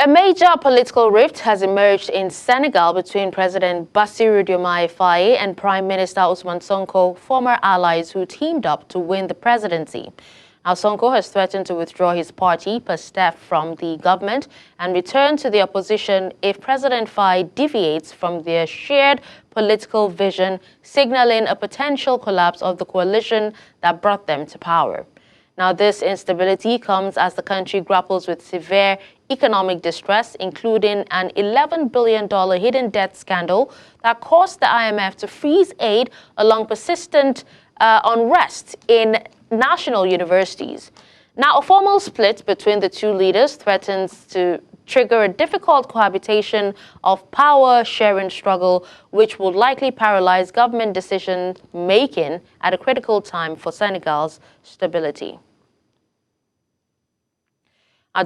A major political rift has emerged in Senegal between President Bassirou Faye and Prime Minister Ousmane Sonko, former allies who teamed up to win the presidency. Now, Sonko has threatened to withdraw his party, PASTEF, from the government and return to the opposition if President Faye deviates from their shared political vision, signaling a potential collapse of the coalition that brought them to power. Now, this instability comes as the country grapples with severe economic distress, including an $11 billion hidden debt scandal that caused the IMF to freeze aid along persistent unrest in national universities. Now, a formal split between the two leaders threatens to trigger a difficult cohabitation of power-sharing struggle, which will likely paralyze government decision-making at a critical time for Senegal's stability.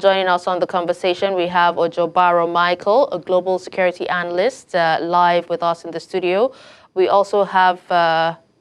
Joining us on the conversation, we have Ojobaro Michael, a global security analyst, live with us in the studio. We also have,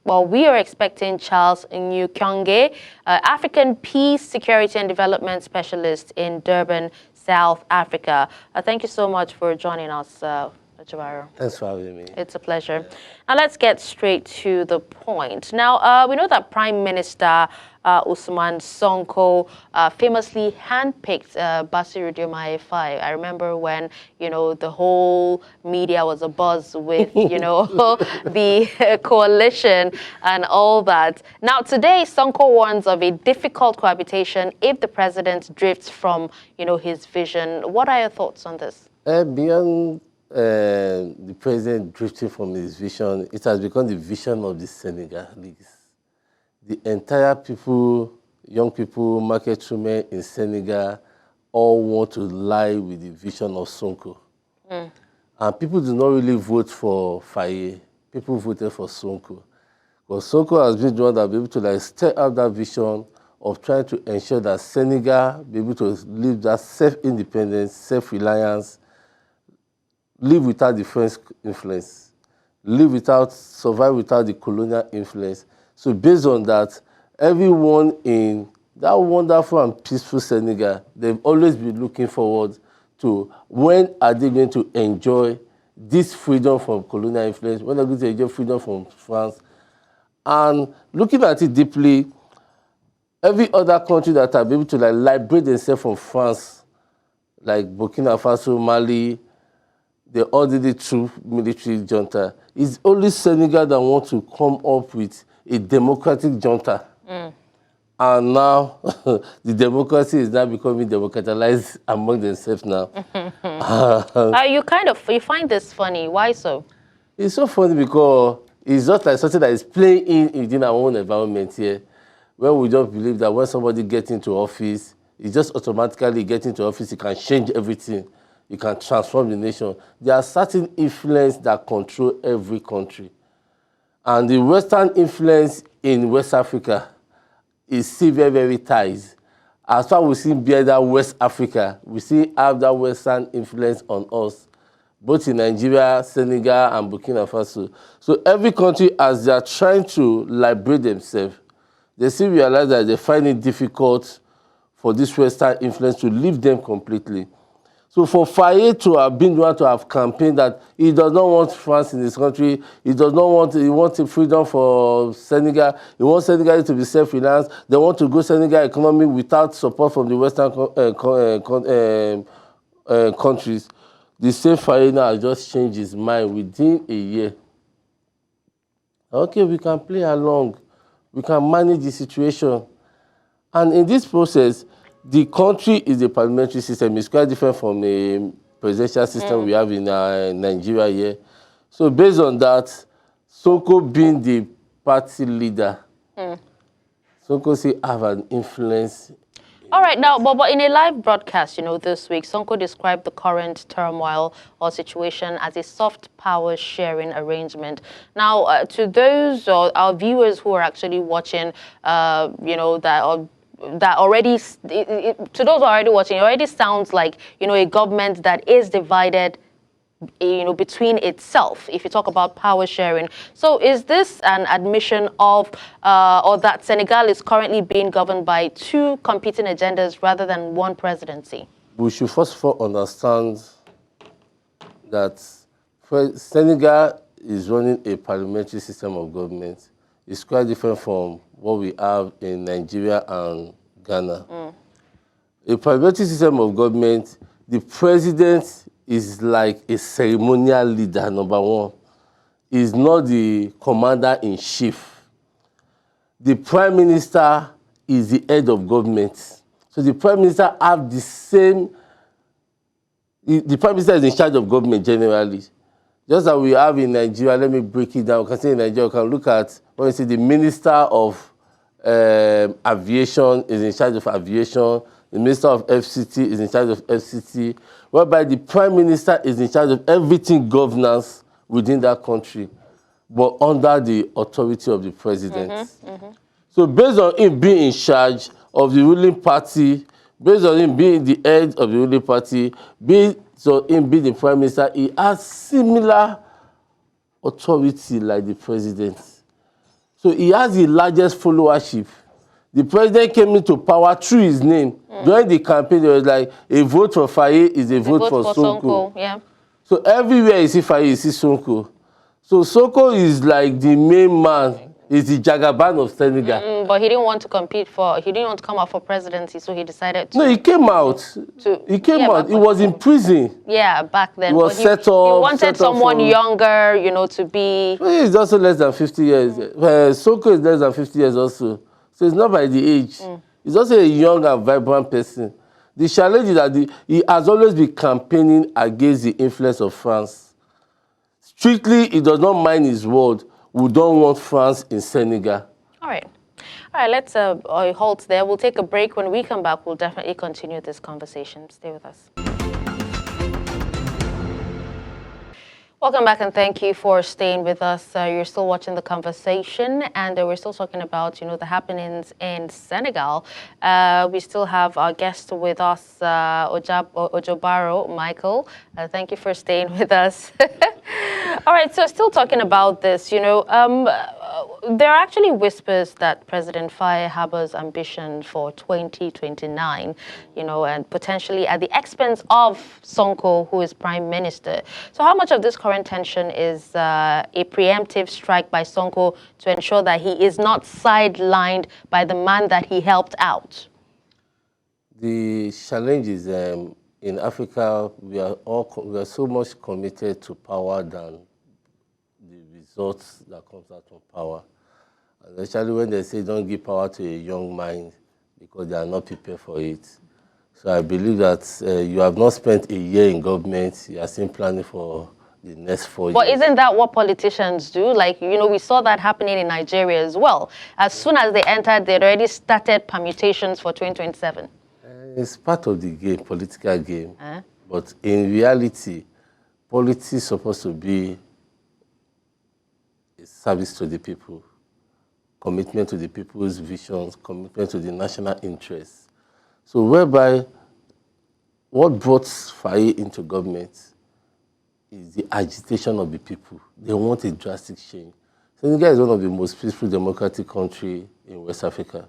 we are expecting Charles Nyuykonga, African Peace, Security and Development Specialist in Durban, South Africa. Thank you so much for joining us, Ojobaro. Thanks for having me. It's a pleasure. Now let's get straight to the point. Now, we know that Prime Minister Ousmane Sonko famously handpicked Bassirou Faye. I remember when, the whole media was abuzz with, the coalition and all that. Now, today, Sonko warns of a difficult cohabitation if the president drifts from, his vision. What are your thoughts on this? Beyond the president drifting from his vision, it has become the vision of the Senegalese. The entire people, young people, market women in Senegal, all want to lie with the vision of Sonko. And people do not really vote for Faye. People voted for Sonko. Because Sonko has been the one that be able to step out that vision of trying to ensure that Senegal be able to live that self-independence, self-reliance, live without the French influence, survive without the colonial influence. So based on that, everyone in that wonderful and peaceful Senegal, they've always been looking forward to when are they going to enjoy this freedom from colonial influence, when are they going to enjoy freedom from France. And looking at it deeply, every other country that are able to liberate themselves from France, like Burkina Faso, Mali, they all did it through military junta. It's only Senegal that wants to come up with a democratic junta. And now the democracy is now becoming democratized among themselves now. You find this funny. Why so? It's so funny because it's just like something that is playing in our own environment here, where we just believe that when somebody gets into office, he just automatically gets into office, he can change everything. You can transform the nation. There are certain influences that control every country. And the Western influence in West Africa is still very, very tight. As far as we see beyond West Africa, we see have that Western influence on us, both in Nigeria, Senegal, and Burkina Faso. So every country, as they are trying to liberate themselves, they still realize that they find it difficult for this Western influence to leave them completely. So for Faye to have been the one to have campaigned that he does not want France in his country, he wants freedom for Senegal, he wants Senegal to be self-reliant, they want to grow Senegal economy without support from the Western countries. The same Faye now has just changed his mind within a year. Okay, we can play along, we can manage the situation. And in this process, the country is a parliamentary system. It's quite different from a presidential system we have in Nigeria here. So based on that, Sonko being the party leader, Sonko still have an influence. All right, now, but in a live broadcast, this week, Sonko described the current turmoil or situation as a soft power sharing arrangement. Now, to those our viewers who are actually watching, that already, to those who are already watching, it already sounds like, a government that is divided, between itself, if you talk about power sharing. So is this an admission of, or that Senegal is currently being governed by two competing agendas rather than one presidency? we should first of all understand that Senegal is running a parliamentary system of government. It's quite different from what we have in Nigeria and Ghana. A parliamentary system of government, the president is like a ceremonial leader, number one. He's not the commander-in-chief. The prime minister is the head of government. So the prime minister have the same, the prime minister is in charge of government generally. Just as we have in Nigeria, let me break it down. We can say in Nigeria, we can look at, when you say the minister of aviation is in charge of aviation, the minister of FCT is in charge of FCT, whereby the prime minister is in charge of everything governance within that country, but under the authority of the president. So based on him being in charge of the ruling party, based on him being the head of the ruling party, based on him being the prime minister, he has similar authority like the president. So he has the largest followership. The president came into power through his name. During the campaign, there was like, a vote for Faye is a vote for Sonko. Yeah. So everywhere you see Faye, you see Sonko. So Sonko is like the main man. He's the Jagaban of Senegal. But he didn't want to compete for, he didn't want to come out for presidency, so he decided to... No, he came out. He came out. He was in prison. Yeah, back then. He was set up. He wanted someone younger, you know, to be... He's also less than 50 years. Sonko is less than 50 years also. So it's not by the age. He's also a young and vibrant person. The challenge is that he has always been campaigning against the influence of France. Strictly, he does not mind his word. We don't want France in Senegal. All right. All right, let's halt there. We'll take a break. When we come back, we'll definitely continue this conversation. Stay with us. Welcome back, and thank you for staying with us. You're still watching the conversation, and we're still talking about, you know, the happenings in Senegal. We still have our guest with us, Ojobaro Michael. Thank you for staying with us. All right, so still talking about this, you know, there are actually whispers that President Faye harbors ambition for 2029, you know, and potentially at the expense of Sonko, who is prime minister. So how much of this current tension is a preemptive strike by Sonko to ensure that he is not sidelined by the man that he helped out? The challenge is in Africa, we are so much committed to power than the results that comes out from power. And especially when they say don't give power to a young mind because they are not prepared for it. So I believe that you have not spent a year in government, you are still planning for the next 4 years. But isn't that what politicians do? Like, you know, we saw that happening in Nigeria as well. As soon as they entered, they'd already started permutations for 2027. It's part of the game, political game. But in reality, politics is supposed to be a service to the people, commitment to the people's visions, commitment to the national interests. So whereby what brought Faye into government is the agitation of the people. They want a drastic change. Senegal is one of the most peaceful democratic countries in West Africa.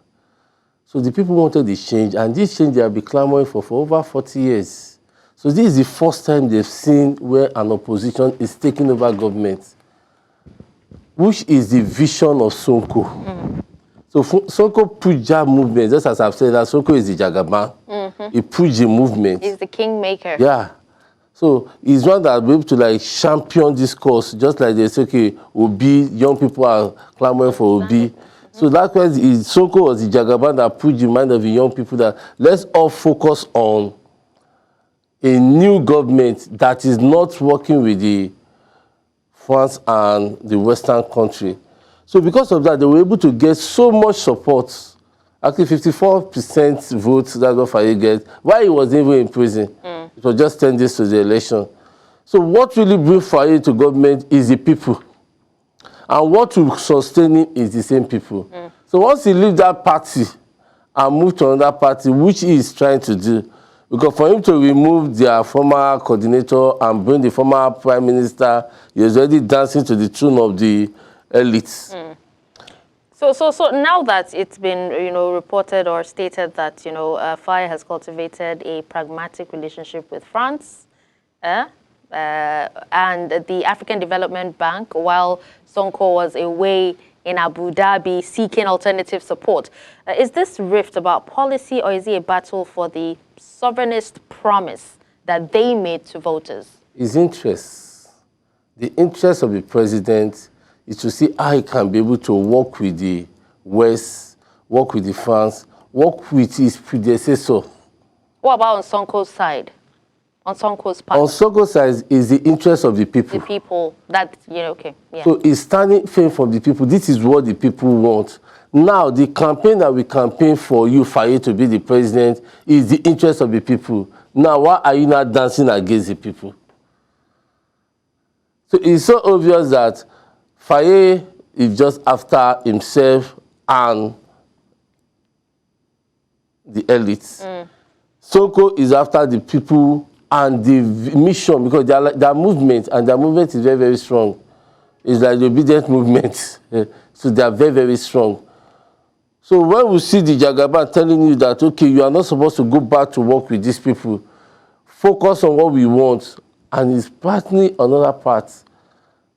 So the people wanted the change, and this change they have been clamoring for over 40 years. So this is the first time they've seen where an opposition is taking over government, which is the vision of Sonko. So Sonko pushed that movement, just as I've said, that Sonko is the Jagaban. He pushed the movement. He's the kingmaker. Yeah. So he's one that will be able to like champion this cause, just like they say, okay, Obi, young people are clamoring for Obi. So that was Sonko was the Jagaban that put the mind of the young people that let's all focus on a new government that is not working with the France and the Western country. So because of that, they were able to get so much support. Actually, 54% votes, that's what Faye gets. Why he was even in prison? It was just 10 days to the election. So what really brings Faye to government is the people. And what will sustain him is the same people. So once he leaves that party and move to another party, which he is trying to do, because for him to remove their former coordinator and bring the former prime minister, he is already dancing to the tune of the elites. So now that it's been, reported or stated that, Faye has cultivated a pragmatic relationship with France, and the African Development Bank, while Sonko was away in Abu Dhabi seeking alternative support. Is this rift about policy, or is it a battle for the sovereignist promise that they made to voters? His interests. The interest of the president is to see how he can be able to work with the West, work with the France, work with his predecessor. What about on Sonko's side? On Sonko's part? On Sonko's side is the interest of the people. The people that, okay. Yeah. So he's standing firm for the people. This is what the people want. Now, the campaign that we campaign for you, Faye, to be the president, is the interest of the people. Now, why are you not dancing against the people? So it's so obvious that Faye is just after himself and the elites. Sonko is after the people and the mission, because their movement, and their movement is very, very strong. It's like the obedient movement. So they are very, very strong. So when we see the Jagaban telling you that, okay, you are not supposed to go back to work with these people, focus on what we want, and it's partly another part,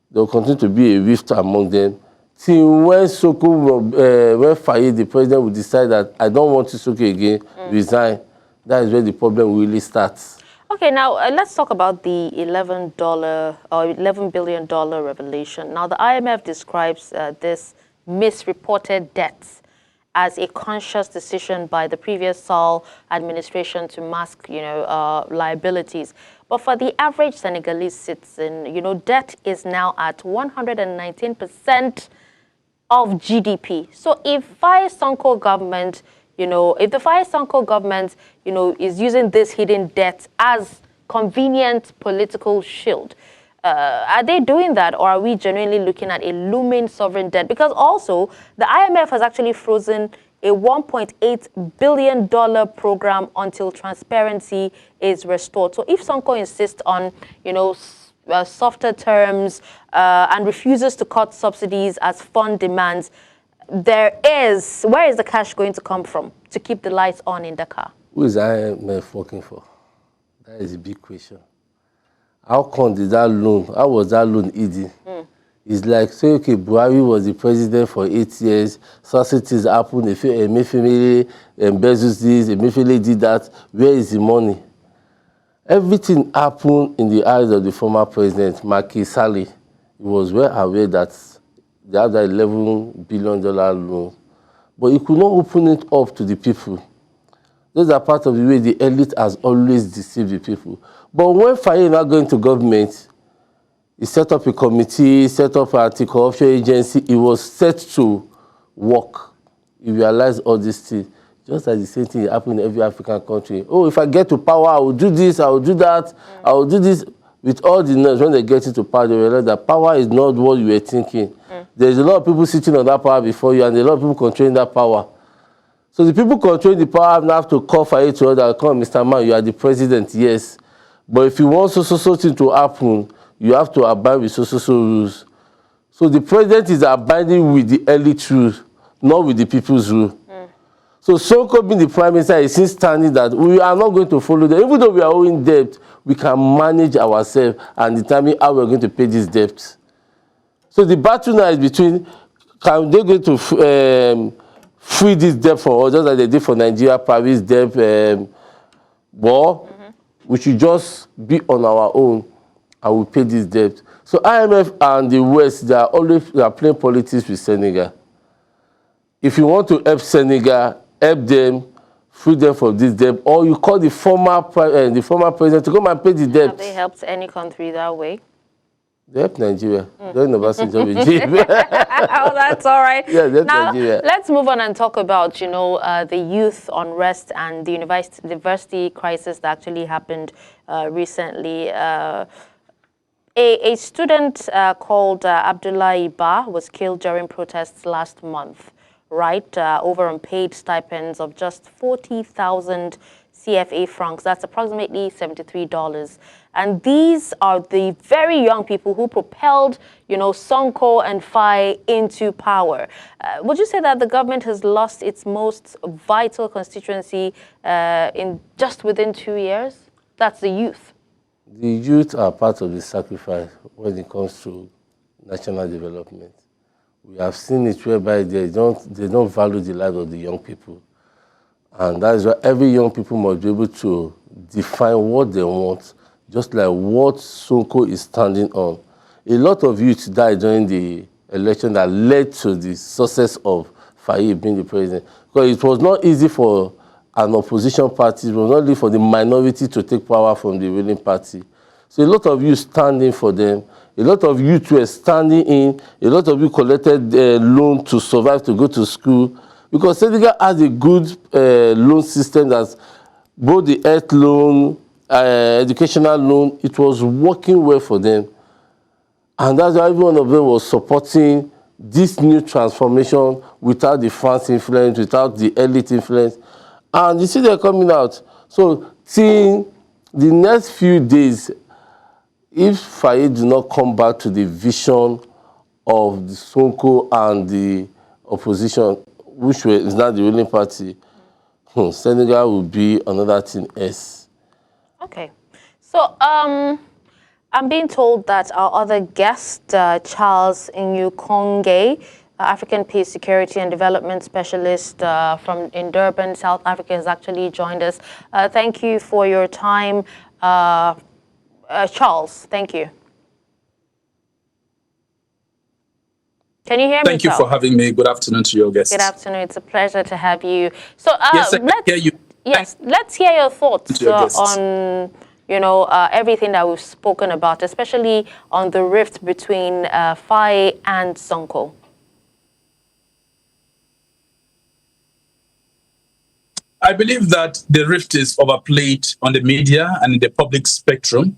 there will continue to be a rift among them. Till when Sonko, when Faye, the president, will decide that I don't want to Sonko again, resign, that is where the problem really starts. Okay, now let's talk about the $11 billion revelation. Now, the IMF describes this misreported debts as a conscious decision by the previous Sall administration to mask, liabilities. But for the average Senegalese citizen, debt is now at 119% of GDP. So if Faye Sonko government, if the Faye Sonko government, is using this hidden debt as convenient political shield, are they doing that, or are we genuinely looking at a looming sovereign debt? Because also, the IMF has actually frozen a $1.8 billion program until transparency is restored. So if Sonko insists on, softer terms and refuses to cut subsidies as fund demands, where is the cash going to come from to keep the lights on in Dakar? Who is IMF working for? That is a big question. How come did that loan, how was that loan easy? It's like, say, okay, Buhari was the president for 8 years, societies happened, Emefiele embezzles this, Emefiele did that. Where is the money? Everything happened in the eyes of the former president, Macky Sall. He was well aware that they had that $11 billion loan, but he could not open it up to the people. Those are part of the way the elite has always deceived the people. But when Faye now going to government, he set up a committee, set up an anti-corruption agency. He was set to work. He realized all these things. Just like the same thing happened in every African country. Oh, if I get to power, I will do this, I will do that, I will do this. With all the nerves, when they get into power, they realize that power is not what you were thinking. There's a lot of people sitting on that power before you, and a lot of people controlling that power. So the people controlling the power now have to call for it to order, come, Mr. Man, you are the president, yes. But if you want so thing to happen, you have to abide with so rules. So the president is abiding with the elite rules, not with the people's rule. So Sonko being the prime minister is still standing that we are not going to follow them. Even though we are owing debt, we can manage ourselves and determine how we're going to pay this debt. So the battle now is between, can they going to free this debt for us, just like they did for Nigeria, Paris debt, we should just be on our own and we pay this debt. So IMF and the West, they are playing politics with Senegal. If you want to help Senegal, help them, free them from this debt, or you call the former president to come and pay the debt. Have they helped any country that way? They helped Nigeria. During the Bassirou regime. Oh, that's all right. Yeah, that's now, Nigeria. Let's move on and talk about, the youth unrest and the university crisis that actually happened recently. A student called Abdullahi Ba was killed during protests last month. right, over unpaid stipends of just 40,000 CFA francs. That's approximately $73. And these are the very young people who propelled, Sonko and Faye into power. Would you say that the government has lost its most vital constituency in just within 2 years? That's the youth. The youth are part of the sacrifice when it comes to national development. We have seen it whereby they don't value the lives of the young people. And that is why every young people must be able to define what they want, just like what Sonko is standing on. A lot of youth died during the election that led to the success of Faye being the president. Because it was not easy for an opposition party, it was not easy for the minority to take power from the ruling party. So a lot of youth standing for them. A lot of youth were standing in. A lot of you collected loan to survive, to go to school. Because Senegal has a good loan system that's both the health loan, educational loan. It was working well for them. And that's why every one of them was supporting this new transformation without the France influence, without the elite influence. And you see they're coming out. So till the next few days, if Faye do not come back to the vision of the Sonko and the opposition, which is not the ruling party, Senegal will be another thing else. Okay. So I'm being told that our other guest, Charles Nyuykonga, African Peace, Security and Development Specialist in Durban, South Africa, has actually joined us. Thank you for your time. Charles, thank you. Can you hear me? Thank you for having me. Good afternoon to your guests. Good afternoon. It's a pleasure to have you. So yes, I hear you. Yes, let's hear your thoughts on everything that we've spoken about, especially on the rift between Faye and Sonko. I believe that the rift is overplayed on the media and in the public spectrum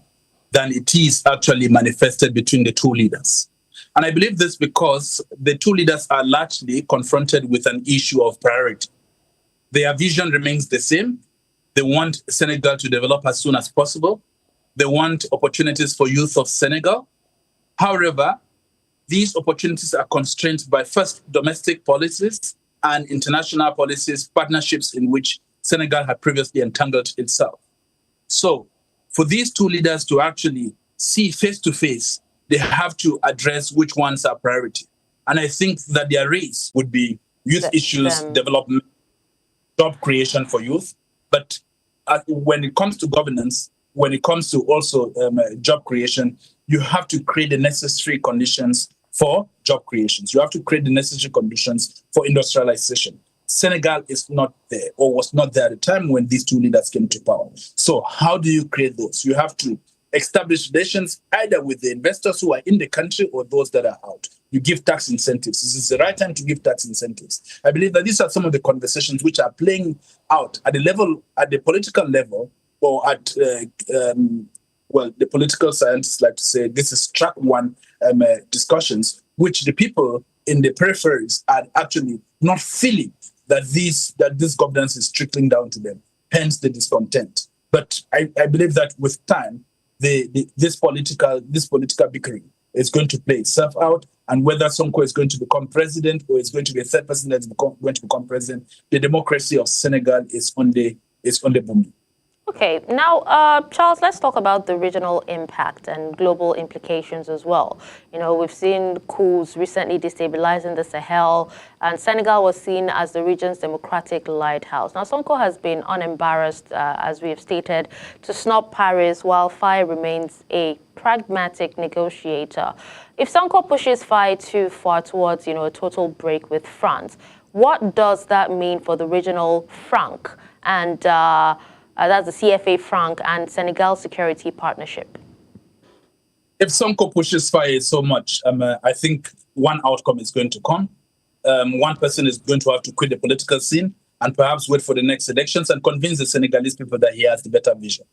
than it is actually manifested between the two leaders. And I believe this because the two leaders are largely confronted with an issue of priority. Their vision remains the same. They want Senegal to develop as soon as possible. They want opportunities for youth of Senegal. However, these opportunities are constrained by first domestic policies and international policies, partnerships in which Senegal had previously entangled itself. So for these two leaders to actually see face to face, they have to address which ones are priority. And I think that their race would be youth issues, development, job creation for youth. But when it comes to governance, when it comes to also job creation, you have to create the necessary conditions for job creations. You have to create the necessary conditions for industrialization. Senegal is not there or was not there at the time when these two leaders came to power. So how do you create those? You have to establish relations either with the investors who are in the country or those that are out. You give tax incentives. This is the right time to give tax incentives. I believe that these are some of the conversations which are playing out at the political level, or at the political scientists like to say this is track one discussions, which the people in the peripheries are actually not feeling that this governance is trickling down to them. Hence the discontent. But I believe that with time, this political bickering is going to play itself out, and whether Sonko is going to become president or is going to be a third person that's going to become president, the democracy of Senegal is on the boom. Okay, now, Charles, let's talk about the regional impact and global implications as well. We've seen coups recently destabilizing the Sahel, and Senegal was seen as the region's democratic lighthouse. Now, Sonko has been unembarrassed, as we have stated, to snub Paris, while Faye remains a pragmatic negotiator. If Sonko pushes Faye too far towards, a total break with France, what does that mean for the regional franc and that's the CFA franc and Senegal security partnership? If Sonko pushes Faye so much, I think one outcome is going to come. One person is going to have to quit the political scene and perhaps wait for the next elections and convince the Senegalese people that he has the better vision.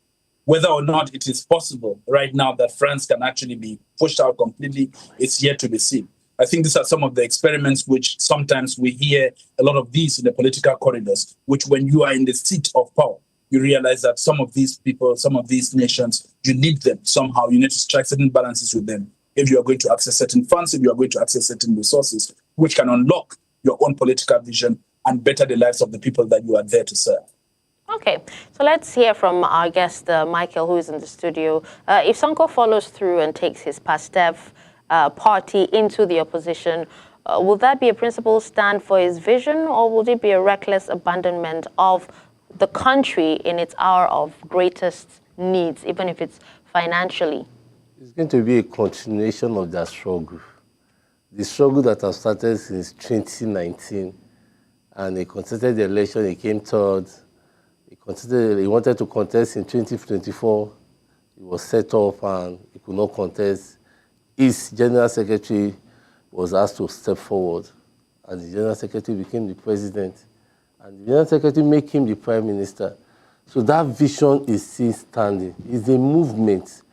Whether or not it is possible right now that France can actually be pushed out completely, it's yet to be seen. I think these are some of the experiments which sometimes we hear a lot of these in the political corridors, which when you are in the seat of power, you realize that some of these people, some of these nations, you need them somehow. You need to strike certain balances with them if you are going to access certain funds, if you are going to access certain resources, which can unlock your own political vision and better the lives of the people that you are there to serve. Okay, so let's hear from our guest, Michael, who is in the studio. If Sonko follows through and takes his PASTEF party into the opposition, will that be a principled stand for his vision, or will it be a reckless abandonment of the country in its hour of greatest needs, even if it's financially? It's going to be a continuation of that struggle. The struggle that has started since 2019, and he contested the election, he came third. He wanted to contest in 2024. He was set up and he could not contest. His general secretary was asked to step forward, and the general secretary became the president, and the general secretary made him the prime minister. So that vision is still standing. It's a movement.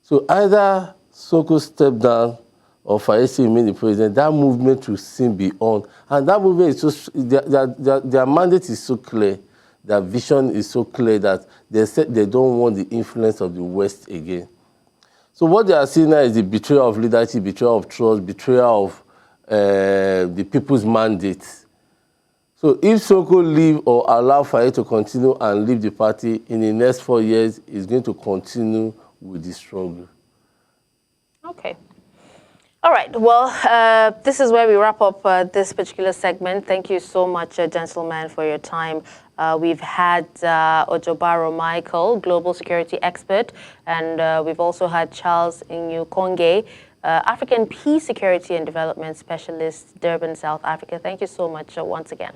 So either Sonko step down or Faye remain the president, that movement will still be on. And that movement is so, their mandate is so clear, their vision is so clear that they said they don't want the influence of the West again. So what they are seeing now is the betrayal of leadership, betrayal of trust, betrayal of the people's mandate. So if Sonko leave or allow Faye to continue and leave the party, in the next 4 years, he's going to continue with the struggle. Okay. All right. Well, this is where we wrap up this particular segment. Thank you so much, gentlemen, for your time. We've had Ojobaro Michael, global security expert, and we've also had Charles Nyuykonga, African peace, security, and development specialist, Durban, South Africa. Thank you so much once again.